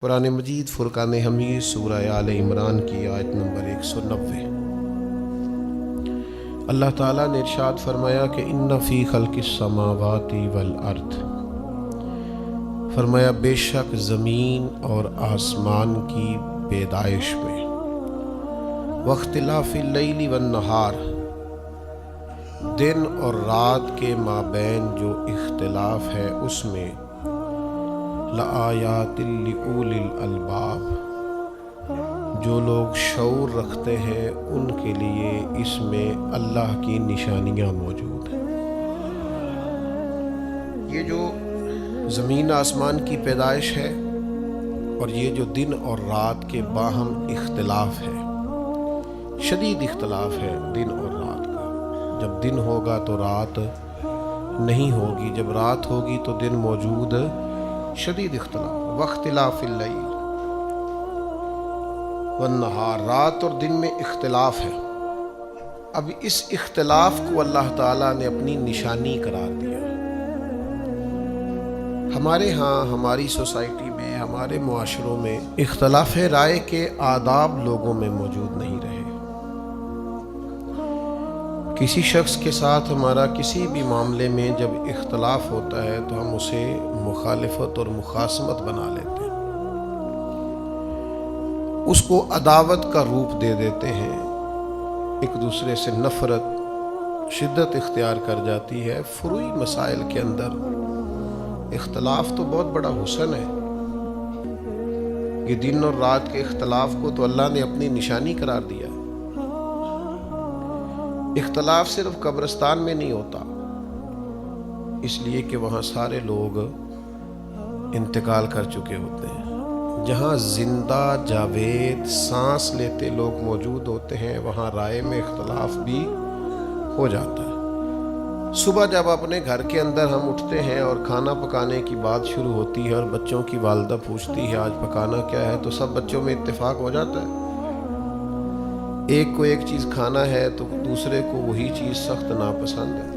قرآن مجید فرقان حمید سورہ آل عمران کی آیت نمبر 190۔ اللہ تعالیٰ نے ارشاد فرمایا کہ ان فی خلق السماوات والارض، فرمایا بے شک زمین اور آسمان کی پیدائش میں، واختلاف اللیل والنہار، دن اور رات کے مابین جو اختلاف ہے اس میں، لآیات لأولی الالباب، جو لوگ شعور رکھتے ہیں ان کے لیے اس میں اللہ کی نشانیاں موجود ہیں۔ یہ جو زمین آسمان کی پیدائش ہے اور یہ جو دن اور رات کے باہم اختلاف ہے، شدید اختلاف ہے دن اور رات کا۔ جب دن ہوگا تو رات نہیں ہوگی، جب رات ہوگی تو دن موجود، شدید اختلاف۔ واختلاف اللیل والنہار، رات اور دن میں اختلاف ہے۔ اب اس اختلاف کو اللہ تعالیٰ نے اپنی نشانی قرار دیا۔ ہمارے ہاں، ہماری سوسائٹی میں، ہمارے معاشروں میں اختلاف رائے کے آداب لوگوں میں موجود نہیں رہے۔ کسی شخص کے ساتھ ہمارا کسی بھی معاملے میں جب اختلاف ہوتا ہے تو ہم اسے مخالفت اور مخاصمت بنا لیتے ہیں، اس کو عداوت کا روپ دے دیتے ہیں، ایک دوسرے سے نفرت شدت اختیار کر جاتی ہے۔ فروعی مسائل کے اندر اختلاف تو بہت بڑا حسن ہے۔ یہ دن اور رات کے اختلاف کو تو اللہ نے اپنی نشانی قرار دیا۔ اختلاف صرف قبرستان میں نہیں ہوتا، اس لیے کہ وہاں سارے لوگ انتقال کر چکے ہوتے ہیں۔ جہاں زندہ جاوید سانس لیتے لوگ موجود ہوتے ہیں وہاں رائے میں اختلاف بھی ہو جاتا ہے۔ صبح جب اپنے گھر کے اندر ہم اٹھتے ہیں اور کھانا پکانے کی بات شروع ہوتی ہے اور بچوں کی والدہ پوچھتی ہے آج پکانا کیا ہے، تو سب بچوں میں اتفاق ہو جاتا ہے۔ ایک کو ایک چیز کھانا ہے تو دوسرے کو وہی چیز سخت ناپسند ہے۔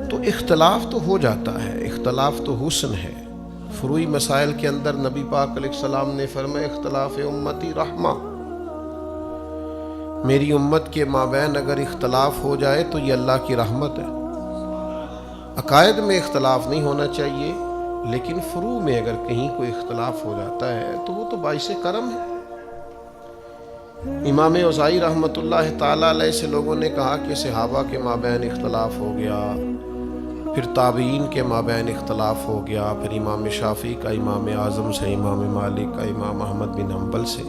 تو اختلاف تو ہو جاتا ہے، اختلاف تو حسن ہے۔ فروعی مسائل کے اندر نبی پاک علیہ السلام نے فرمایا اختلاف امتی رحمہ، میری امت کے مابین اگر اختلاف ہو جائے تو یہ اللہ کی رحمت ہے۔ عقائد میں اختلاف نہیں ہونا چاہیے، لیکن فروع میں اگر کہیں کوئی اختلاف ہو جاتا ہے تو وہ تو باعث کرم ہے۔ امام اوزاعی رحمۃ اللہ تعالیٰ علیہ سے لوگوں نے کہا کہ صحابہ کے مابین اختلاف ہو گیا، پھر تابعین کے مابین اختلاف ہو گیا، پھر امام شافعی کا امام اعظم سے، امام مالک کا امام احمد بن حنبل سے،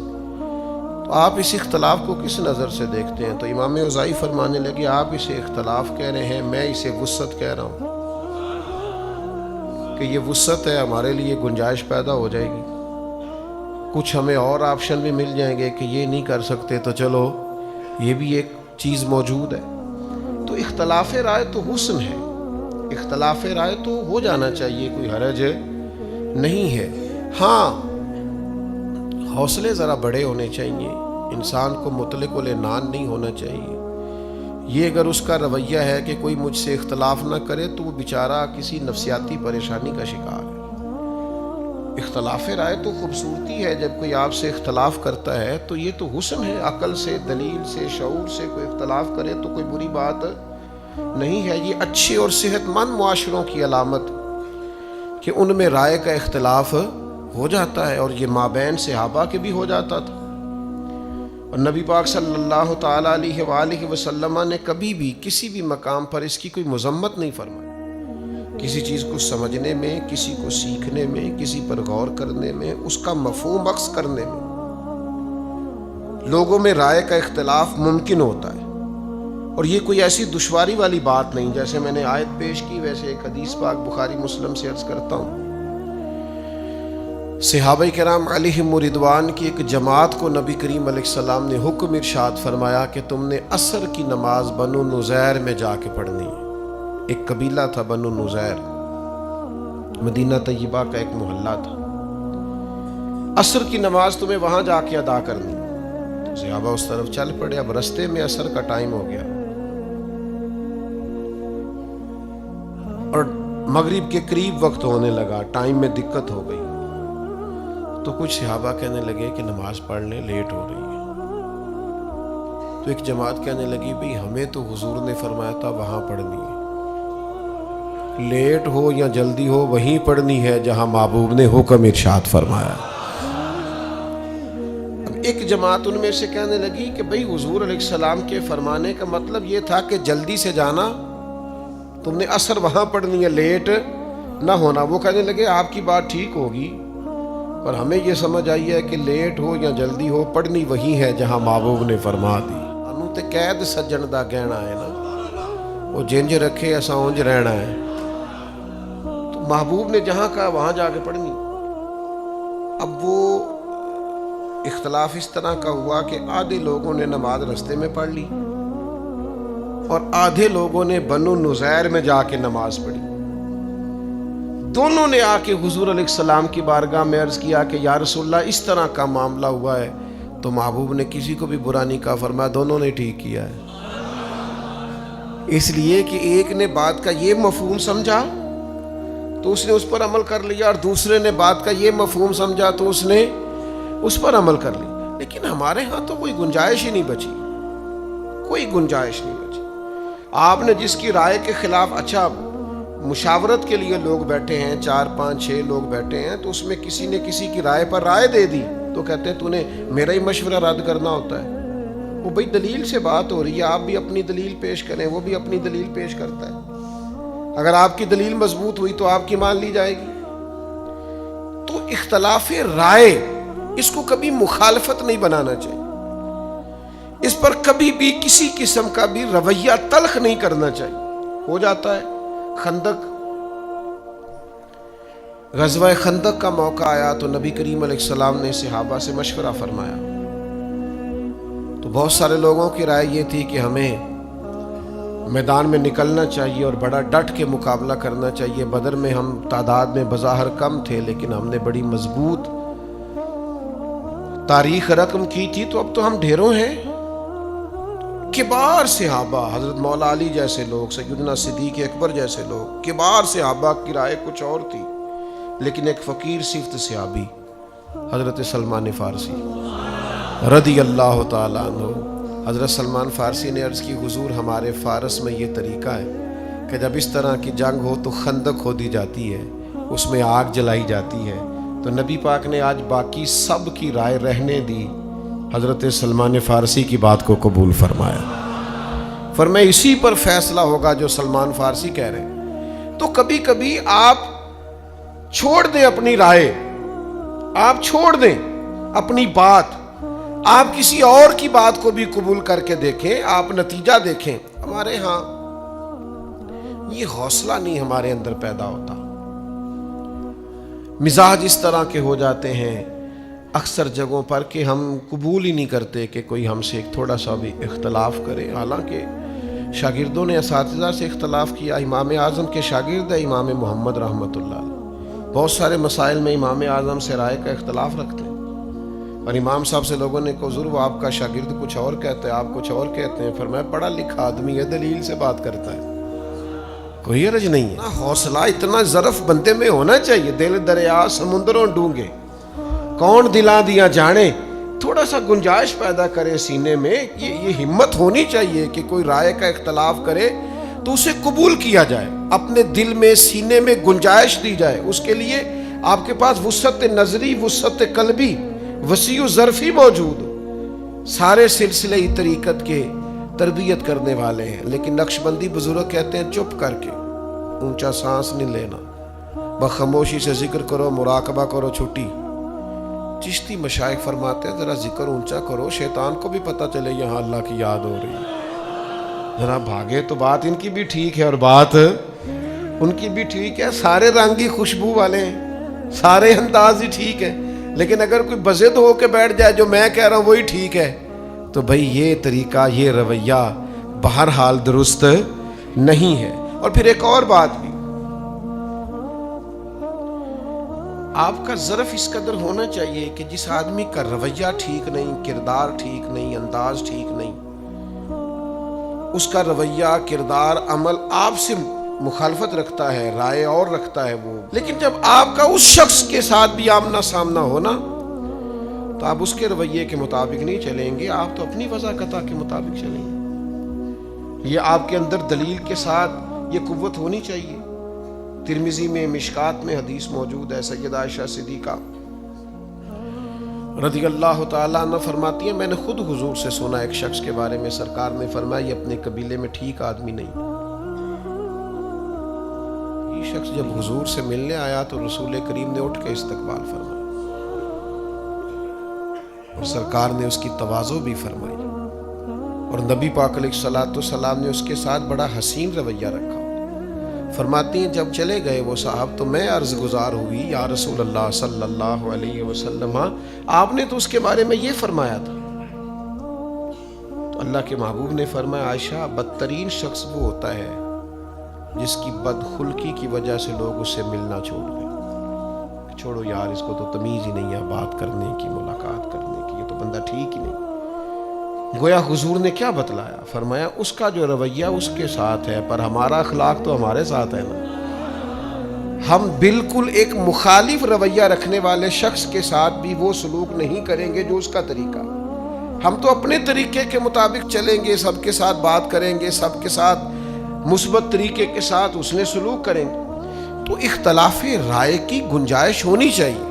تو آپ اس اختلاف کو کس نظر سے دیکھتے ہیں؟ تو امام اوزاعی فرمانے لگے آپ اسے اختلاف کہہ رہے ہیں، میں اسے وسعت کہہ رہا ہوں کہ یہ وسعت ہے، ہمارے لیے گنجائش پیدا ہو جائے گی، کچھ ہمیں اور آپشن بھی مل جائیں گے کہ یہ نہیں کر سکتے تو چلو یہ بھی ایک چیز موجود ہے۔ تو اختلاف رائے تو حسن ہے، اختلاف رائے تو ہو جانا چاہیے، کوئی حرج نہیں ہے۔ ہاں، حوصلے ذرا بڑے ہونے چاہیے، انسان کو مطلق العنان نہیں ہونا چاہیے۔ یہ اگر اس کا رویہ ہے کہ کوئی مجھ سے اختلاف نہ کرے تو وہ بیچارہ کسی نفسیاتی پریشانی کا شکار ہے۔ اختلاف رائے تو خوبصورتی ہے، جب کوئی آپ سے اختلاف کرتا ہے تو یہ تو حسن ہے، عقل سے، دلیل سے، شعور سے کوئی اختلاف کرے تو کوئی بری بات نہیں ہے۔ یہ اچھے اور صحت مند معاشروں کی علامت کہ ان میں رائے کا اختلاف ہو جاتا ہے، اور یہ مابین صحابہ کے بھی ہو جاتا تھا۔ اور نبی پاک صلی اللہ تعالیٰ علیہ وآلہ وسلم نے کبھی بھی کسی بھی مقام پر اس کی کوئی مذمت نہیں فرمائی۔ کسی چیز کو سمجھنے میں، کسی کو سیکھنے میں، کسی پر غور کرنے میں، اس کا مفہوم عکس کرنے میں لوگوں میں رائے کا اختلاف ممکن ہوتا ہے، اور یہ کوئی ایسی دشواری والی بات نہیں۔ جیسے میں نے آیت پیش کی ویسے ایک حدیث پاک بخاری مسلم سے عرض کرتا ہوں۔ صحابہ کرام علیہم رضوان کی ایک جماعت کو نبی کریم علیہ السلام نے حکم ارشاد فرمایا کہ تم نے عصر کی نماز بنو نزیر میں جا کے پڑھنی ہے۔ ایک قبیلہ تھا بنو نزیر، مدینہ طیبہ کا ایک محلہ تھا۔ عصر کی نماز تمہیں وہاں جا کے ادا کرنی۔ تو صحابہ اس طرف چل پڑے۔ اب رستے میں عصر کا ٹائم ہو گیا اور مغرب کے قریب وقت ہونے لگا، ٹائم میں دقت ہو گئی۔ تو کچھ صحابہ کہنے لگے کہ نماز پڑھنے لیٹ ہو رہی ہے. تو ایک جماعت کہنے لگی بھئی ہمیں تو حضور نے فرمایا تھا وہاں پڑھنی ہے، لیٹ ہو یا جلدی ہو وہیں پڑھنی ہے جہاں محبوب نے حکم ارشاد فرمایا. اب ایک جماعت ان میں سے کہنے لگی کہ بھئی حضور علیہ السلام کے فرمانے کا مطلب یہ تھا کہ جلدی سے جانا، تم نے عصر وہاں پڑھنی ہے، لیٹ نہ ہونا. وہ کہنے لگے آپ کی بات ٹھیک ہوگی، پر ہمیں یہ سمجھ آئی ہے کہ لیٹ ہو یا جلدی ہو پڑھنی وہی ہے جہاں محبوب نے فرما دی. انو تے قید سجن دا گہنا ہے نا، وہ جنج رکھے ایسا اونج رہنا ہے. تو محبوب نے جہاں کہا وہاں جا کے پڑھنی. اب وہ اختلاف اس طرح کا ہوا کہ آدھے لوگوں نے نماز رستے میں پڑھ لی اور آدھے لوگوں نے بنو نزیر میں جا کے نماز پڑھی. دونوں نے آ کے حضور علیہ السلام کی بارگاہ میں عرض کیا کہ یا رسول اللہ اس طرح کا معاملہ ہوا ہے. تو محبوب نے کسی کو بھی برا نہیں کہا، فرمایا دونوں نے ٹھیک کیا ہے. اس لیے کہ ایک نے بات کا یہ مفہوم سمجھا تو اس نے اس پر عمل کر لیا، اور دوسرے نے بات کا یہ مفہوم سمجھا تو اس نے اس پر عمل کر لی. لیکن ہمارے ہاں تو کوئی گنجائش ہی نہیں بچی، کوئی گنجائش نہیں بچی. آپ نے جس کی رائے کے خلاف، اچھا مشاورت کے لیے لوگ بیٹھے ہیں، 4 5 6 لوگ بیٹھے ہیں، تو اس میں کسی نے کسی کی رائے پر رائے دے دی تو کہتے ہیں تو نے میرا ہی مشورہ رد کرنا ہوتا ہے. وہ بھئی دلیل سے بات ہو رہی ہے، آپ بھی اپنی دلیل پیش کریں، وہ بھی اپنی دلیل پیش کرتا ہے. اگر آپ کی دلیل مضبوط ہوئی تو آپ کی مان لی جائے گی. تو اختلاف رائے اس کو کبھی مخالفت نہیں بنانا چاہیے، اس پر کبھی بھی کسی قسم کا بھی رویہ تلخ نہیں کرنا چاہیے. ہو جاتا ہے. خندق، غزوہ خندق کا موقع آیا تو نبی کریم علیہ السلام نے صحابہ سے مشورہ فرمایا. تو بہت سارے لوگوں کی رائے یہ تھی کہ ہمیں میدان میں نکلنا چاہیے اور بڑا ڈٹ کے مقابلہ کرنا چاہیے. بدر میں ہم تعداد میں بظاہر کم تھے لیکن ہم نے بڑی مضبوط تاریخ رقم کی تھی، تو اب تو ہم ڈھیروں ہیں. کبار صحابہ، حضرت مولا علی جیسے لوگ، سیدنا صدیق اکبر جیسے لوگ، کبار صحابہ کی رائے کچھ اور تھی. لیکن ایک فقیر صفت صحابی حضرت سلمان فارسی رضی اللہ تعالیٰ عنہ، حضرت سلمان فارسی نے عرض کی حضور ہمارے فارس میں یہ طریقہ ہے کہ جب اس طرح کی جنگ ہو تو خندق کھودی جاتی ہے، اس میں آگ جلائی جاتی ہے. تو نبی پاک نے آج باقی سب کی رائے رہنے دی، حضرت سلمان فارسی کی بات کو قبول فرمایا. فرمایا اسی پر فیصلہ ہوگا جو سلمان فارسی کہہ رہے ہیں. تو کبھی کبھی آپ چھوڑ دیں اپنی رائے، آپ چھوڑ دیں اپنی بات، آپ کسی اور کی بات کو بھی قبول کر کے دیکھیں، آپ نتیجہ دیکھیں. ہمارے ہاں یہ حوصلہ نہیں ہمارے اندر پیدا ہوتا. مزاج اس طرح کے ہو جاتے ہیں اکثر جگہوں پر کہ ہم قبول ہی نہیں کرتے کہ کوئی ہم سے ایک تھوڑا سا بھی اختلاف کرے. حالانکہ شاگردوں نے اساتذہ سے اختلاف کیا. امام اعظم کے شاگرد ہے امام محمد رحمۃ اللہ علیہ، بہت سارے مسائل میں امام اعظم سے رائے کا اختلاف رکھتے ہیں. اور امام صاحب سے لوگوں نے کہا حضور وہ آپ کا شاگرد کچھ اور کہتے ہیں، آپ کچھ اور کہتے ہیں. فرمایا پڑھا لکھا آدمی ہے، دلیل سے بات کرتا ہے، کوئی حرج نہیں ہے. حوصلہ اتنا ظرف بندے میں ہونا چاہیے. دل دریا سمندروں ڈونگے کون دلا دیا جانے. تھوڑا سا گنجائش پیدا کرے سینے میں. یہ ہمت ہونی چاہیے کہ کوئی رائے کا اختلاف کرے تو اسے قبول کیا جائے، اپنے دل میں سینے میں گنجائش دی جائے. اس کے لیے آپ کے پاس وسعت نظری، وسعت قلبی، وسیع و ظرفی موجود ہو. سارے سلسلے طریقت کے تربیت کرنے والے ہیں، لیکن نقشبندی بزرگ کہتے ہیں چپ کر کے، اونچا سانس نہیں لینا، بخاموشی سے ذکر کرو، مراقبہ کرو، چھٹی. چشتی مشائخ فرماتے ہیں ذرا ذکر اونچا کرو، شیطان کو بھی پتہ چلے یہاں اللہ کی یاد ہو رہی ہے. ذرا بھاگے تو بات ان کی بھی ٹھیک ہے اور بات ان کی بھی ٹھیک ہے. سارے رنگ ہی خوشبو والے ہیں، سارے انداز ہی ٹھیک ہے. لیکن اگر کوئی بضد ہو کے بیٹھ جائے جو میں کہہ رہا ہوں وہی ٹھیک ہے، تو بھئی یہ طریقہ، یہ رویہ بہرحال درست نہیں ہے. اور پھر ایک اور بات بھی، آپ کا ظرف اس قدر ہونا چاہیے کہ جس آدمی کا رویہ ٹھیک نہیں، کردار ٹھیک نہیں، انداز ٹھیک نہیں، اس کا رویہ، کردار، عمل آپ سے مخالفت رکھتا ہے، رائے اور رکھتا ہے وہ. لیکن جب آپ کا اس شخص کے ساتھ بھی آمنا سامنا ہونا تو آپ اس کے رویے کے مطابق نہیں چلیں گے، آپ تو اپنی وضاقتہ کے مطابق چلیں گے۔ یہ آپ کے اندر دلیل کے ساتھ یہ قوت ہونی چاہیے۔ ترمذی میں مشکات میں حدیث موجود ہے، سیدہ عائشہ صدیقہ رضی اللہ تعالیٰ عنہ فرماتی ہیں، میں نے خود حضور سے سنا ایک شخص کے بارے میں، سرکار نے فرمایا یہ اپنے قبیلے میں ٹھیک آدمی نہیں۔ یہ شخص جب حضور سے ملنے آیا تو رسول کریم نے اٹھ کے استقبال فرمایا اور سرکار نے اس کی تواضع بھی فرمائی، اور نبی پاک علیہ الصلوۃ والسلام نے اس کے ساتھ بڑا حسین رویہ رکھا۔ فرماتی ہیں جب چلے گئے وہ صاحب تو میں عرض گزار ہوئی، یا رسول اللہ صلی اللہ علیہ وسلم، آپ نے تو اس کے بارے میں یہ فرمایا تھا۔ تو اللہ کے محبوب نے فرمایا، عائشہ بدترین شخص وہ ہوتا ہے جس کی بدخلقی کی وجہ سے لوگ اس سے ملنا چھوڑ دیں، چھوڑو یار اس کو تو تمیز ہی نہیں ہے بات کرنے کی، ملاقات کرنے کی، یہ تو بندہ ٹھیک ہی نہیں۔ گویا حضور نے کیا بتلایا؟ فرمایا اس کا جو رویہ اس کے ساتھ ہے، پر ہمارا اخلاق تو ہمارے ساتھ ہے نا۔ ہم بالکل ایک مخالف رویہ رکھنے والے شخص کے ساتھ بھی وہ سلوک نہیں کریں گے جو اس کا طریقہ۔ ہم تو اپنے طریقے کے مطابق چلیں گے، سب کے ساتھ بات کریں گے، سب کے ساتھ مثبت طریقے کے ساتھ اس نے سلوک کریں گے۔ تو اختلاف رائے کی گنجائش ہونی چاہیے۔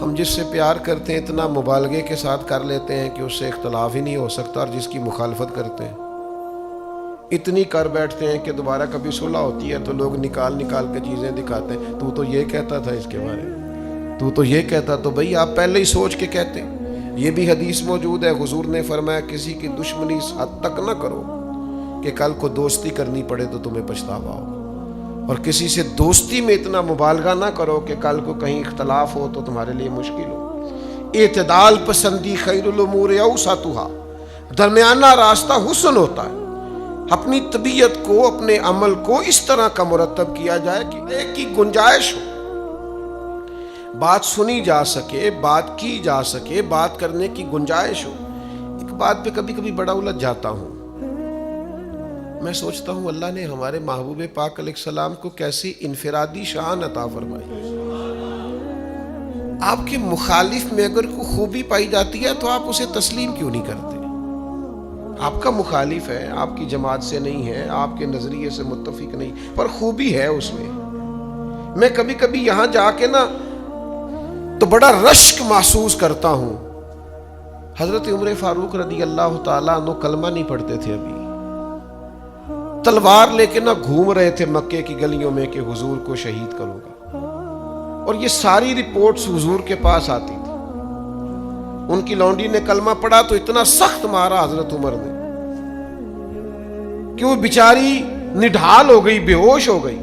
ہم جس سے پیار کرتے ہیں اتنا مبالغے کے ساتھ کر لیتے ہیں کہ اس سے اختلاف ہی نہیں ہو سکتا، اور جس کی مخالفت کرتے ہیں اتنی کر بیٹھتے ہیں کہ دوبارہ کبھی صلح ہوتی ہے تو لوگ نکال کے چیزیں دکھاتے ہیں، تو تو یہ کہتا تھا اس کے بارے میں، تو یہ کہتا، تو بھئی آپ پہلے ہی سوچ کے کہتے۔ یہ بھی حدیث موجود ہے، حضور نے فرمایا کسی کی دشمنی اس حد تک نہ کرو کہ کل کو دوستی کرنی پڑے تو تمہیں پچھتاوا ہو، اور کسی سے دوستی میں اتنا مبالغہ نہ کرو کہ کل کو کہیں اختلاف ہو تو تمہارے لیے مشکل ہو۔ اعتدال پسندی خیر الامور اوسطها، درمیانہ راستہ حسن ہوتا ہے۔ اپنی طبیعت کو، اپنے عمل کو اس طرح کا مرتب کیا جائے کہ ایک کی گنجائش ہو، بات سنی جا سکے، بات کی جا سکے، بات کرنے کی گنجائش ہو۔ ایک بات پہ کبھی کبھی بڑا الجھ جاتا ہوں، میں سوچتا ہوں اللہ نے ہمارے محبوب پاک علیہ السلام کو کیسی انفرادی شان عطا فرمائی۔ آپ کے مخالف میں اگر کوئی خوبی پائی جاتی ہے تو آپ اسے تسلیم کیوں نہیں کرتے؟ آپ کا مخالف ہے، آپ کی جماعت سے نہیں ہے، آپ کے نظریے سے متفق نہیں، پر خوبی ہے اس میں۔ میں کبھی کبھی یہاں جا کے نا تو بڑا رشک محسوس کرتا ہوں۔ حضرت عمر فاروق رضی اللہ تعالیٰ عنہ کلمہ نہیں پڑھتے تھے، ابھی تلوار لے کے نہ گھوم رہے تھے مکے کی گلیوں میں کہ حضور کو شہید کروں گا، اور یہ ساری رپورٹس حضور کے پاس آتی تھی۔ ان کی لونڈی نے کلمہ پڑھا تو اتنا سخت مارا حضرت عمر نے کہ وہ بیچاری نڈھال ہو گئی، بے ہوش ہو گئی۔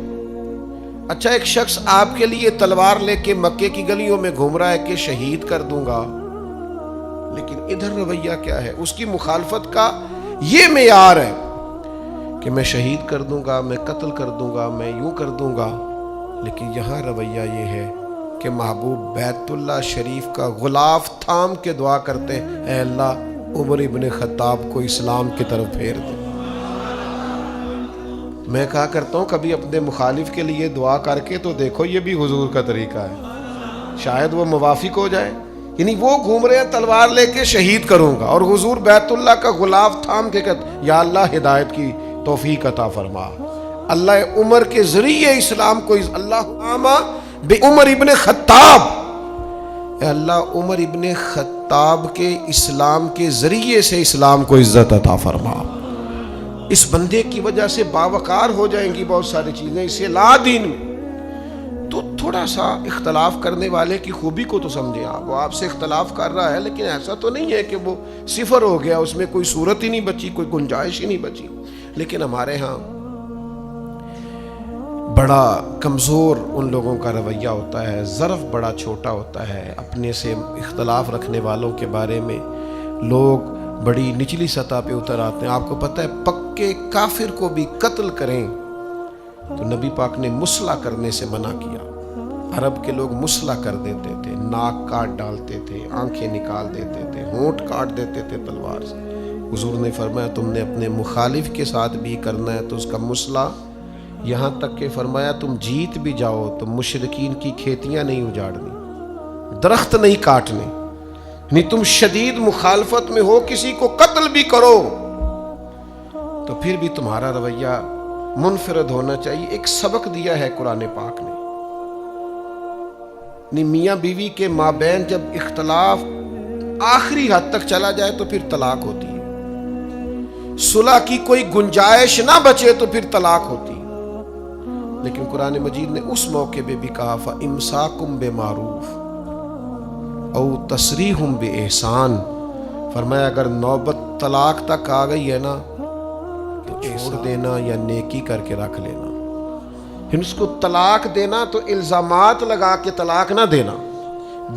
اچھا ایک شخص آپ کے لیے تلوار لے کے مکے کی گلیوں میں گھوم رہا ہے کہ شہید کر دوں گا، لیکن ادھر رویہ کیا ہے؟ اس کی مخالفت کا یہ معیار ہے کہ میں شہید کر دوں گا، میں قتل کر دوں گا، میں یوں کر دوں گا، لیکن یہاں رویہ یہ ہے کہ محبوب بیت اللہ شریف کا غلاف تھام کے دعا کرتے ہیں، اے اللہ عمر ابن خطاب کو اسلام کی طرف پھیر دے۔ میں کہا کرتا ہوں کبھی اپنے مخالف کے لیے دعا کر کے تو دیکھو، یہ بھی حضور کا طریقہ ہے، شاید وہ موافق ہو جائے۔ یعنی وہ گھوم رہے ہیں تلوار لے کے شہید کروں گا، اور حضور بیت اللہ کا غلاف تھام کے کہتے یا اللہ ہدایت کی توفیق عطا فرما، اللہ عمر کے ذریعے اسلام کو، اللہ آما بے عمر ابن خطاب، اے اللہ عمر ابن خطاب کے اسلام کے ذریعے سے اسلام کو عزت عطا فرما۔ اس بندے کی وجہ سے باوقار ہو جائیں گی بہت ساری چیزیں، اسے لا دین میں۔ تو تھوڑا سا اختلاف کرنے والے کی خوبی کو تو سمجھیں آپ، وہ آپ سے اختلاف کر رہا ہے لیکن ایسا تو نہیں ہے کہ وہ صفر ہو گیا، اس میں کوئی صورت ہی نہیں بچی، کوئی گنجائش ہی نہیں بچی۔ لیکن ہمارے ہاں بڑا کمزور ان لوگوں کا رویہ ہوتا ہے، ظرف بڑا چھوٹا ہوتا ہے، اپنے سے اختلاف رکھنے والوں کے بارے میں لوگ بڑی نچلی سطح پہ اتر آتے ہیں۔ آپ کو پتہ ہے پکے کافر کو بھی قتل کریں تو نبی پاک نے مسلح کرنے سے منع کیا۔ عرب کے لوگ مسلح کر دیتے تھے، ناک کاٹ ڈالتے تھے، آنکھیں نکال دیتے تھے، ہونٹ کاٹ دیتے تھے تلوار سے۔ حضور نے فرمایا تم نے اپنے مخالف کے ساتھ بھی کرنا ہے تو اس کا مسلح، یہاں تک کہ فرمایا تم جیت بھی جاؤ تو مشرکین کی کھیتیاں نہیں اجاڑنی، درخت نہیں کاٹنے، یعنی تم شدید مخالفت میں ہو، کسی کو قتل بھی کرو تو پھر بھی تمہارا رویہ منفرد ہونا چاہیے۔ ایک سبق دیا ہے قرآن پاک نے، یعنی میاں بیوی کے مابین جب اختلاف آخری حد تک چلا جائے تو پھر طلاق ہوتی ہے، صلح کی کوئی گنجائش نہ بچے تو پھر طلاق ہوتی ہے۔ لیکن قرآن مجید نے اس موقع پہ بھی کہا فَإِمْسَاكُمْ بِمَعْرُوفٍ او تسریحٌ بِإِحْسَان، فرمایا اگر نوبت طلاق تک آ گئی ہے نا تو چھوڑ دینا یا نیکی کر کے رکھ لینا۔ پھر اس کو طلاق دینا تو الزامات لگا کے طلاق نہ دینا،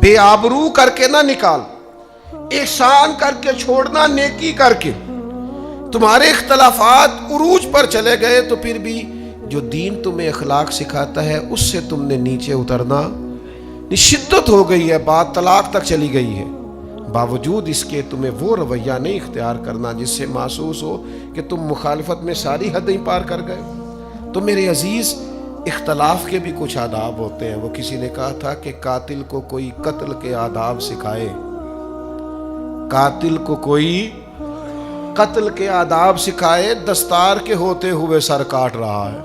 بے آبرو کر کے نہ نکال، احسان کر کے چھوڑنا، نیکی کر کے۔ تمہارے اختلافات عروج پر چلے گئے تو پھر بھی جو دین تمہیں اخلاق سکھاتا ہے اس سے تم نے نیچے اترنا، شدت ہو گئی ہے، بات طلاق تک چلی گئی ہے، باوجود اس کے تمہیں وہ رویہ نہیں اختیار کرنا جس سے محسوس ہو کہ تم مخالفت میں ساری حدیں پار کر گئے۔ تو میرے عزیز، اختلاف کے بھی کچھ آداب ہوتے ہیں۔ وہ کسی نے کہا تھا کہ قاتل کو کوئی قتل کے آداب سکھائے، قاتل کو کوئی قتل کے آداب سکھائے، دستار کے ہوتے ہوئے سر کاٹ رہا ہے۔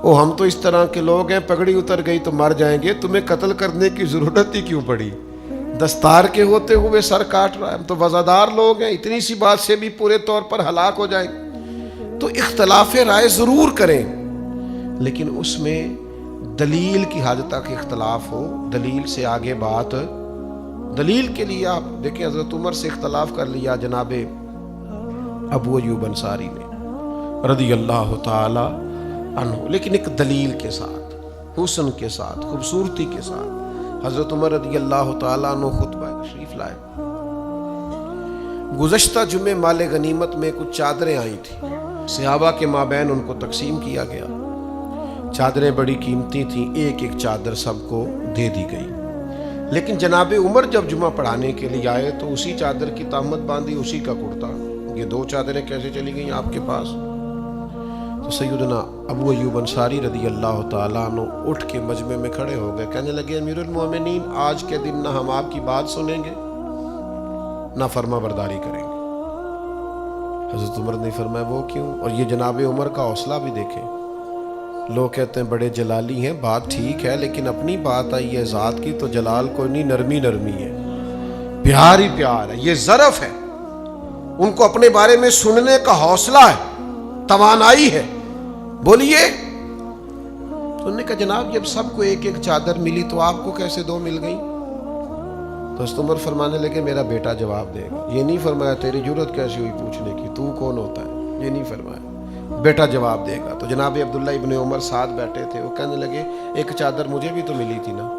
وہ ہم تو اس طرح کے لوگ ہیں، پگڑی اتر گئی تو مر جائیں گے، تمہیں قتل کرنے کی ضرورت ہی کیوں پڑی؟ دستار کے ہوتے ہوئے سر کاٹ رہا ہے، ہم تو وزادار لوگ ہیں، اتنی سی بات سے بھی پورے طور پر ہلاک ہو جائیں۔ تو اختلاف رائے ضرور کریں، لیکن اس میں دلیل کی حد تک اختلاف ہو، دلیل سے آگے بات۔ دلیل کے لیے آپ دیکھیں، حضرت عمر سے اختلاف کر لیا جناب ابو ایوب انصاری نے رضی اللہ تعالی عنہ، لیکن ایک دلیل کے ساتھ، حسن کے ساتھ، خوبصورتی کے ساتھ حضرت عمر رضی اللہ تعالیٰ عنہ خطبہ تشریف لائے۔ گزشتہ جمعے مال غنیمت میں کچھ چادریں آئی تھیں، صحابہ کے مابین ان کو تقسیم کیا گیا۔ چادریں بڑی قیمتی تھیں، ایک ایک چادر سب کو دے دی گئی۔ لیکن جناب عمر جب جمعہ پڑھانے کے لیے آئے تو اسی چادر کی تہمت باندھی، اسی کا کرتا۔ یہ دو چادریں کیسے چلی گئیں آپ کے پاس؟ تو سیدنا ابو ایوب انصاری رضی اللہ تعالیٰ عنہ اٹھ کے مجمع میں کھڑے ہو گئے، کہنے لگے امیر المومنین، آج کے دن نہ ہم آپ کی بات سنیں گے نہ فرما برداری کریں گے۔ حضرت عمر نے فرمایا وہ کیوں؟ اور یہ جناب عمر کا حوصلہ بھی دیکھیں۔ لوگ کہتے ہیں بڑے جلالی ہیں، بات ٹھیک ہے، لیکن اپنی بات آئی ہے ذات کی تو جلال کوئی نہیں، نرمی نرمی ہے، پیار ہی پیار ہے، یہ ظرف ہے۔ ان کو اپنے بارے میں سننے کا حوصلہ ہے، توانائی ہے، بولیے۔ تو انہوں نے کہا جناب جب سب کو ایک ایک چادر ملی تو آپ کو کیسے دو مل گئی؟ تو حضرت عمر فرمانے لگے میرا بیٹا جواب دے گا۔ یہ نہیں فرمایا تیری جرت کیسی ہوئی پوچھنے کی، تو کون ہوتا ہے، یہ نہیں فرمایا، بیٹا جواب دے گا۔ تو جناب عبداللہ ابن عمر ساتھ بیٹھے تھے، وہ کہنے لگے ایک چادر مجھے بھی تو ملی تھی نا۔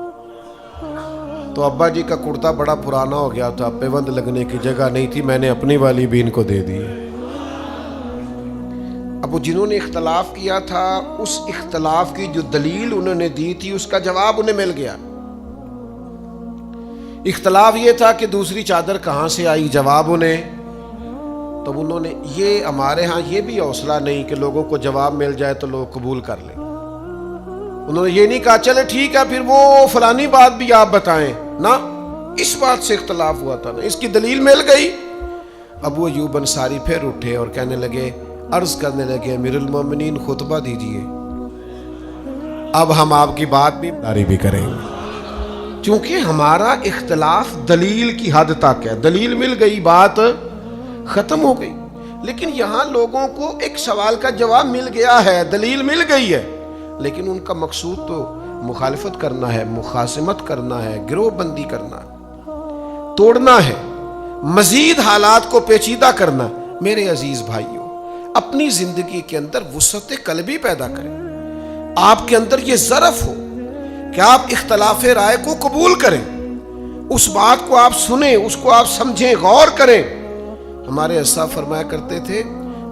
تو ابا جی کا کرتا بڑا پرانا ہو گیا تھا، پیوند لگنے کی جگہ نہیں تھی، میں نے اپنی والی بھی ان کو دے دی۔ اب جنہوں نے اختلاف کیا تھا، اس اختلاف کی جو دلیل انہوں نے دی تھی اس کا جواب انہیں مل گیا۔ اختلاف یہ تھا کہ دوسری چادر کہاں سے آئی، جواب انہیں۔ تب انہوں نے یہ ہمارے ہاں یہ بھی حوصلہ نہیں کہ لوگوں کو جواب مل جائے تو لوگ قبول کر لیں۔ انہوں نے یہ نہیں کہا چلے ٹھیک ہے پھر وہ فلانی بات بھی آپ بتائیں، نہ اس بات سے اختلاف ہوا تھا، نا اس کی دلیل مل گئی۔ ابو ایوب انصاری پھر اٹھے اور کہنے لگے، عرض کرنے لگے امیر المومنین خطبہ دیجئے، اب ہم آپ کی بات بھی داری بھی کریں گے، چونکہ ہمارا اختلاف دلیل کی حد تک ہے، دلیل مل گئی، بات ختم ہو گئی۔ لیکن یہاں لوگوں کو ایک سوال کا جواب مل گیا ہے، دلیل مل گئی ہے، لیکن ان کا مقصود تو مخالفت کرنا ہے، مخاصمت کرنا ہے، گروہ بندی کرنا ہے، توڑنا ہے، مزید حالات کو پیچیدہ کرنا۔ میرے عزیز بھائیوں، اپنی زندگی کے اندر وسعت قلبی پیدا کریں، آپ کے اندر یہ ظرف ہو کہ آپ اختلاف رائے کو قبول کریں، اس بات کو آپ سنیں، اس کو آپ سمجھیں، غور کریں۔ ہمارے اسلاف فرمایا کرتے تھے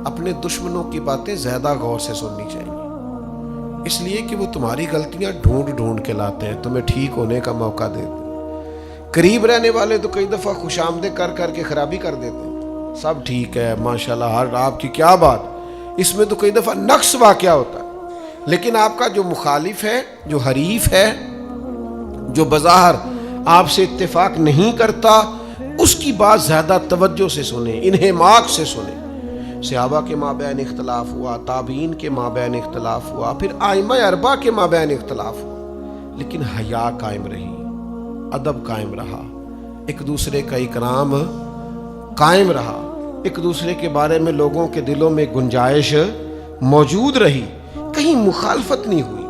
اپنے دشمنوں کی باتیں زیادہ غور سے سننی چاہیے، اس لیے کہ وہ تمہاری غلطیاں ڈھونڈ ڈھونڈ کے لاتے ہیں، تمہیں ٹھیک ہونے کا موقع دیتے ہیں۔ قریب رہنے والے تو کئی دفعہ خوش آمدید کر کر کے خرابی کر دیتے ہیں، سب ٹھیک ہے ماشاءاللہ، ہر آپ کی کیا بات، اس میں تو کئی دفعہ نقص واقع ہوتا ہے۔ لیکن آپ کا جو مخالف ہے، جو حریف ہے، جو بظاہر آپ سے اتفاق نہیں کرتا اس کی بات زیادہ توجہ سے سنیں، انہماک سے سنیں۔ صحابہ کے مابین اختلاف ہوا، تابعین کے مابین اختلاف ہوا، پھر ائمہ اربعہ کے مابین اختلاف ہوا، لیکن حیا قائم رہی، ادب قائم رہا، ایک دوسرے کا اکرام قائم رہا، ایک دوسرے کے بارے میں لوگوں کے دلوں میں گنجائش موجود رہی، کہیں مخالفت نہیں ہوئی۔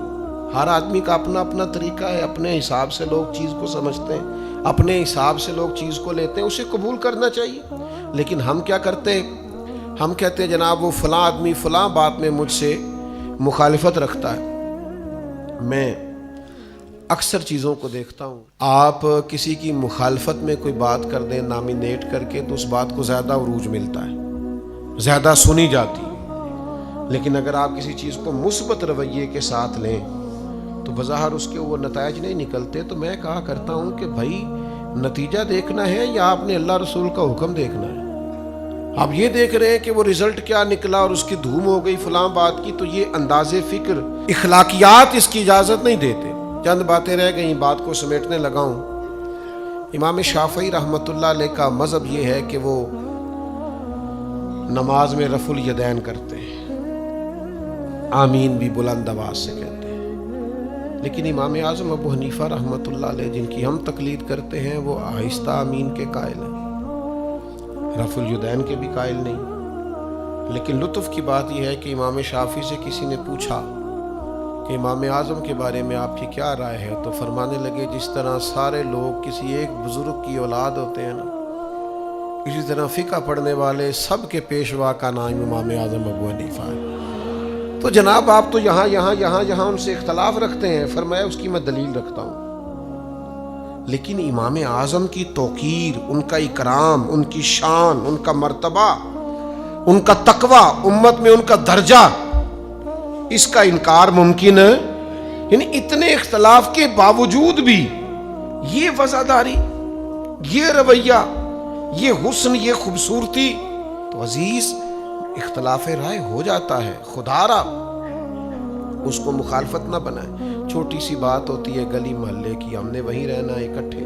ہر آدمی کا اپنا اپنا طریقہ ہے، اپنے حساب سے لوگ چیز کو سمجھتے ہیں، اپنے حساب سے لوگ چیز کو لیتے ہیں، اسے قبول کرنا چاہیے۔ لیکن ہم کیا کرتے ہیں؟ ہم کہتے ہیں جناب وہ فلاں آدمی فلاں بات میں مجھ سے مخالفت رکھتا ہے۔ میں اکثر چیزوں کو دیکھتا ہوں، آپ کسی کی مخالفت میں کوئی بات کر دیں نامینیٹ کر کے تو اس بات کو زیادہ عروج ملتا ہے، زیادہ سنی جاتی ہے۔ لیکن اگر آپ کسی چیز کو مثبت رویے کے ساتھ لیں تو بظاہر اس کے وہ نتائج نہیں نکلتے۔ تو میں کہا کرتا ہوں کہ بھائی نتیجہ دیکھنا ہے یا آپ نے اللہ رسول کا حکم دیکھنا ہے؟ آپ یہ دیکھ رہے ہیں کہ وہ رزلٹ کیا نکلا اور اس کی دھوم ہو گئی فلاں بات کی، تو یہ انداز فکر، اخلاقیات اس کی اجازت نہیں دیتے۔ چند باتیں رہ گئیں، بات کو سمیٹنے لگا ہوں۔ امام شافعی رحمۃ اللہ علیہ کا مذہب یہ ہے کہ وہ نماز میں رفع الیدین کرتے ہیں، آمین بھی بلند آواز سے کہتے ہیں۔ لیکن امام اعظم ابو حنیفہ رحمۃ اللہ علیہ جن کی ہم تقلید کرتے ہیں وہ آہستہ آمین کے قائل ہیں، رفع الیدین کے بھی قائل نہیں۔ لیکن لطف کی بات یہ ہے کہ امام شافعی سے کسی نے پوچھا کہ امام اعظم کے بارے میں آپ کی کیا رائے ہے، تو فرمانے لگے جس طرح سارے لوگ کسی ایک بزرگ کی اولاد ہوتے ہیں نا، اسی طرح فقہ پڑھنے والے سب کے پیشوا کا نام امام اعظم ابو حنیفہ ہے۔ تو جناب آپ تو یہاں ان سے اختلاف رکھتے ہیں۔ فرمایا اس کی میں دلیل رکھتا ہوں، لیکن امام اعظم کی توقیر، ان کا اکرام، ان کی شان، ان کا مرتبہ، ان کا تقوی، امت میں ان کا درجہ، اس کا انکار ممکن ہے؟ یعنی اتنے اختلاف کے باوجود بھی یہ وفاداری، یہ رویہ، یہ حسن، یہ خوبصورتی، تو عزیز اختلاف رائے ہو جاتا ہے، خدا را اس کو مخالفت نہ بنائے۔ چھوٹی سی بات ہوتی ہے گلی محلے کی، ہم نے وہیں رہنا ہے اکٹھے،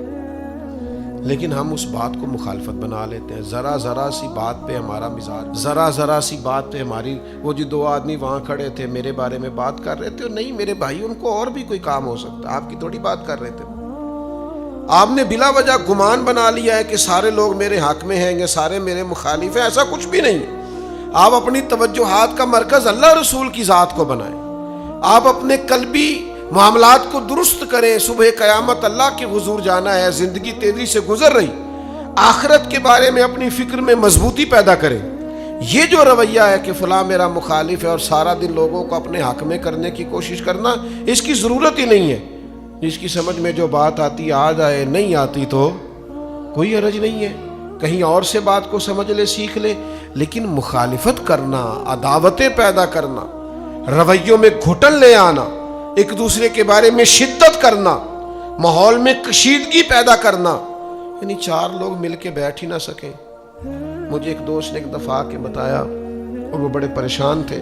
لیکن ہم اس بات کو مخالفت بنا لیتے ہیں۔ ذرا سی بات پہ ہمارا مزاج، ذرا سی بات پہ ہماری، وہ جو دو آدمی وہاں کھڑے تھے میرے بارے میں بات کر رہے تھے، نہیں میرے بھائی ان کو اور بھی کوئی کام ہو سکتا، آپ کی تھوڑی بات کر رہے تھے۔ آپ نے بلا وجہ گمان بنا لیا ہے کہ سارے لوگ میرے حق میں ہیں گے، سارے میرے مخالف ہیں، ایسا کچھ بھی نہیں۔ آپ اپنی توجہات کا مرکز اللہ رسول کی ذات کو بنائیں، آپ اپنے قلبی معاملات کو درست کریں۔ صبح قیامت اللہ کے حضور جانا ہے، زندگی تیزی سے گزر رہی، آخرت کے بارے میں اپنی فکر میں مضبوطی پیدا کریں۔ یہ جو رویہ ہے کہ فلاں میرا مخالف ہے اور سارا دن لوگوں کو اپنے حق میں کرنے کی کوشش کرنا، اس کی ضرورت ہی نہیں ہے۔ جس کی سمجھ میں جو بات آتی آ جائے، نہیں آتی تو کوئی حرج نہیں ہے، کہیں اور سے بات کو سمجھ لے، سیکھ لے۔ لیکن مخالفت کرنا، عداوتیں پیدا کرنا، رویوں میں گھٹن لے آنا، ایک دوسرے کے بارے میں شدت کرنا، ماحول میں کشیدگی پیدا کرنا، یعنی چار لوگ مل کے بیٹھ ہی نہ سکیں۔ مجھے ایک دوست نے ایک دفعہ آ کے بتایا، اور وہ بڑے پریشان تھے۔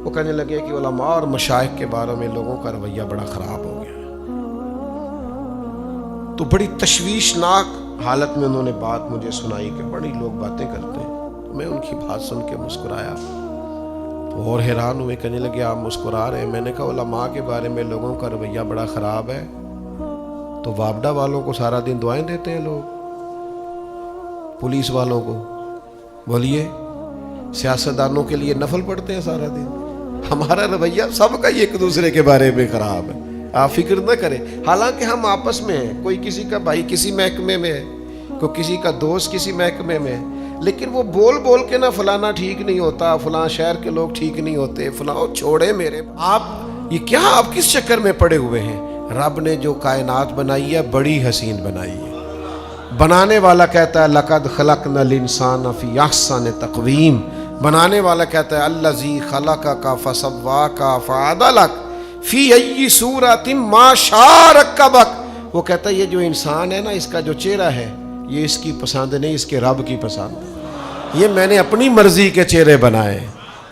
وہ کہنے لگے کہ علماء اور مشائخ کے بارے میں لوگوں کا رویہ بڑا خراب ہو گیا۔ تو بڑی تشویشناک حالت میں انہوں نے بات مجھے سنائی کہ بڑی لوگ باتیں کرتے ہیں۔ میں ان کی بات سن کے مسکرایا تو اور حیران ہوئے، کہنے لگے آپ مسکرا رہے ہیں؟ میں نے کہا علماء کے بارے میں لوگوں کا رویہ بڑا خراب ہے تو وابڈا والوں کو سارا دن دعائیں دیتے ہیں لوگ، پولیس والوں کو بولیے، سیاستدانوں کے لیے نفل پڑھتے ہیں سارا دن۔ ہمارا رویہ سب کا ہی ایک دوسرے کے بارے میں خراب ہے، آپ فکر نہ کریں۔ حالانکہ ہم آپس میں ہیں، کوئی کسی کا بھائی کسی محکمے میں ہے، کوئی کسی کا دوست کسی محکمے میں ہے، لیکن وہ بول بول کے نہ فلانا ٹھیک نہیں ہوتا، فلاں شہر کے لوگ ٹھیک نہیں ہوتے، فلاں چھوڑے میرے۔ آپ یہ کیا، آپ کس چکر میں پڑے ہوئے ہیں؟ رب نے جو کائنات بنائی ہے بڑی حسین بنائی ہے۔ بنانے والا کہتا ہے لقد خلقنا الانسان فی احسن تقویم، بنانے والا کہتا ہے الذی خلقک فسواک فعدلک فی ای صورت ما شاء رکبک۔ وہ کہتا ہے یہ جو انسان ہے نا، اس کا جو چہرہ ہے یہ اس کی پسند نہیں، اس کے رب کی پسند۔ یہ میں نے اپنی مرضی کے چہرے بنائے،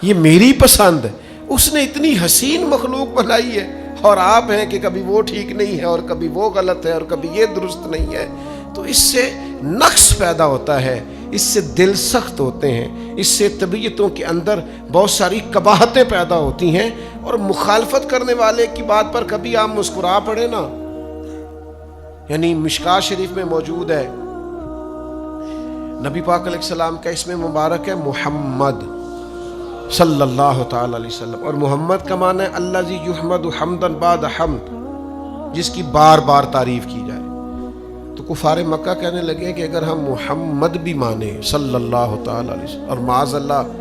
یہ میری پسند ہے۔ اس نے اتنی حسین مخلوق بنائی ہے، اور آپ ہیں کہ کبھی وہ ٹھیک نہیں ہے اور کبھی وہ غلط ہے اور کبھی یہ درست نہیں ہے، تو اس سے نقص پیدا ہوتا ہے، اس سے دل سخت ہوتے ہیں، اس سے طبیعتوں کے اندر بہت ساری قباحتیں پیدا ہوتی ہیں، اور مخالفت کرنے والے کی بات پر کبھی آپ مسکرا پڑے نا. یعنی مشکاۃ شریف میں موجود ہے، نبی پاک علیہ السلام کا اسم مبارک ہے محمد صلی اللہ تعالی علیہ وسلم، اور محمد کا معنی ہے الذی یحمد حمدا بعد حمد، جس کی بار بار تعریف کی جائے. تو کفار مکہ کہنے لگے کہ اگر ہم محمد بھی مانیں صلی اللہ تعالی علیہ وسلم اور معاذ اللہ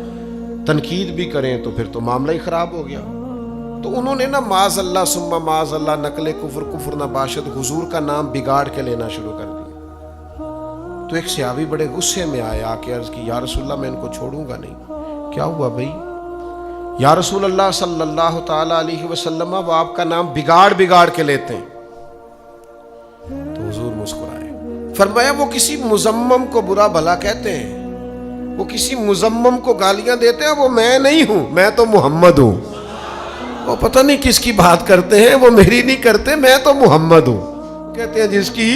تنقید بھی کریں تو پھر تو معاملہ ہی خراب ہو گیا. تو انہوں نے نا معاذ اللہ ثم معاذ اللہ نقل کفر نباشد حضور کا نام بگاڑ کے لینا شروع کر دیا. تو ایک صحابی بڑے غصے میں آیا کہ عرض کی یا رسول اللہ میں ان کو چھوڑوں گا نہیں. کیا ہوا بھائی؟ یا رسول اللہ صلی اللہ تعالی علیہ وسلم وہ آپ کا نام بگاڑ کے لیتے ہیں. تو حضور مسکرائے، فرمایا وہ کسی مذمم کو برا بھلا کہتے ہیں، وہ کسی مذمم کو گالیاں دیتے ہیں، وہ میں نہیں ہوں، میں تو محمد ہوں. وہ پتہ نہیں کس کی بات کرتے ہیں، وہ میری نہیں کرتے، میں تو محمد ہوں. کہتے ہیں جس کی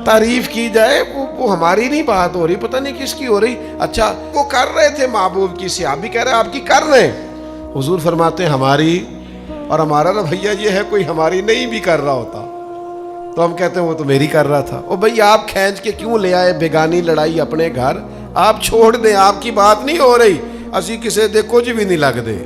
تعریف کی جائے وہ ہماری نہیں بات ہو رہی، پتہ نہیں کس کی ہو رہی. اچھا وہ کر رہے تھے محبوب کی، صحابی کہہ رہے آپ کی کر رہے ہیں. حضور فرماتے ہیں ہماری، اور ہمارا رویہ یہ ہے کوئی ہماری نہیں بھی کر رہا ہوتا تو ہم کہتے ہیں وہ تو میری کر رہا تھا. او بھئی آپ کھینچ کے کیوں لے آئے بیگانی لڑائی اپنے گھر؟ آپ چھوڑ دیں، آپ کی بات نہیں ہو رہی. اسی کسے دے کچھ بھی نہیں لگ دے،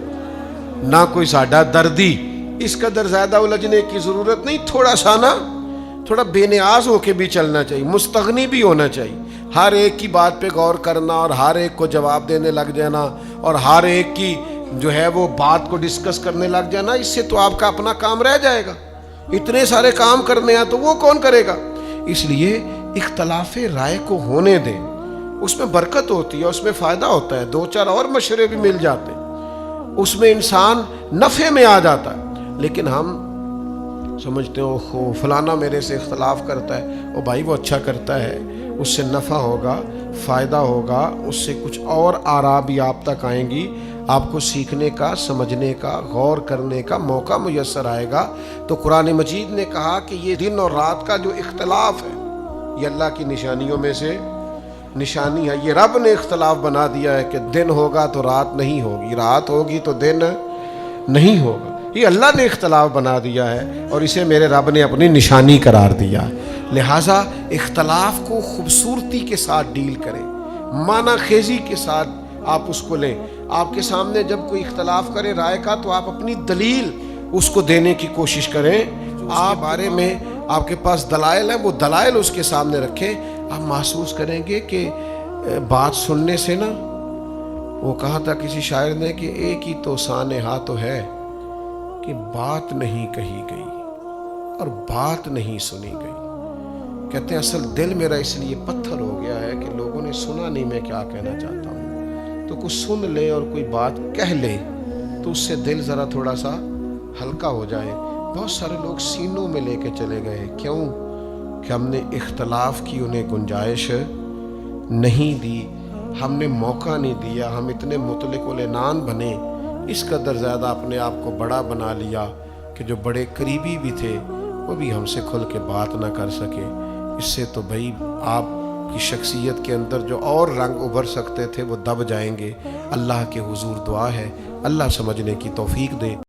نہ کوئی ساڈا دردی. اس قدر زیادہ الجھنے کی ضرورت نہیں، تھوڑا بے نیاز ہو کے بھی چلنا چاہیے، مستغنی بھی ہونا چاہیے. ہر ایک کی بات پہ غور کرنا اور ہر ایک کو جواب دینے لگ جانا اور ہر ایک کی جو ہے وہ بات کو ڈسکس کرنے لگ جانا، اس سے تو آپ کا اپنا کام رہ جائے گا. اتنے سارے کام کرنے ہیں تو وہ کون کرے گا؟ اس لیے اختلاف رائے کو ہونے دیں، اس میں برکت ہوتی ہے، اس میں فائدہ ہوتا ہے، دو چار اور مشورے بھی مل جاتے ہیں، اس میں انسان نفع میں آ جاتا ہے. لیکن ہم سمجھتے ہو فلانا میرے سے اختلاف کرتا ہے، او بھائی وہ اچھا کرتا ہے، اس سے نفع ہوگا، فائدہ ہوگا، اس سے کچھ اور آراء بھی آپ تک آئیں گی، آپ کو سیکھنے کا، سمجھنے کا، غور کرنے کا موقع میسر آئے گا. تو قرآن مجید نے کہا کہ یہ دن اور رات کا جو اختلاف ہے یہ اللہ کی نشانیوں میں سے نشانی ہے. یہ رب نے اختلاف بنا دیا ہے کہ دن ہوگا تو رات نہیں ہوگی، رات ہوگی تو دن نہیں ہوگا. یہ اللہ نے اختلاف بنا دیا ہے اور اسے میرے رب نے اپنی نشانی قرار دیا. لہٰذا اختلاف کو خوبصورتی کے ساتھ ڈیل کریں، معنی خیزی کے ساتھ آپ اس کو لیں. آپ کے سامنے جب کوئی اختلاف کرے رائے کا تو آپ اپنی دلیل اس کو دینے کی کوشش کریں. آپ بارے میں آپ کے پاس دلائل ہیں، وہ دلائل اس کے سامنے رکھیں. آپ محسوس کریں گے کہ بات سننے سے نا، وہ کہا تھا کسی شاعر نے کہ ایک ہی تو سانحہ تو ہے کہ بات نہیں کہی گئی اور بات نہیں سنی گئی. کہتے ہیں اصل دل میرا اس لیے پتھر ہو گیا ہے کہ لوگوں نے سنا نہیں میں کیا کہنا چاہتا ہوں. تو کچھ سن لے اور کوئی بات کہہ لے تو اس سے دل ذرا تھوڑا سا ہلکا ہو جائے. بہت سارے لوگ سینوں میں لے کے چلے گئے، کیوں کہ ہم نے اختلاف کی انہیں گنجائش نہیں دی، ہم نے موقع نہیں دیا. ہم اتنے مطلق العنان بنے، اس قدر زیادہ اپنے آپ کو بڑا بنا لیا کہ جو بڑے قریبی بھی تھے وہ بھی ہم سے کھل کے بات نہ کر سکے. اس سے تو بھائی آپ کی شخصیت کے اندر جو اور رنگ ابھر سکتے تھے وہ دب جائیں گے. اللہ کے حضور دعا ہے اللہ سمجھنے کی توفیق دے.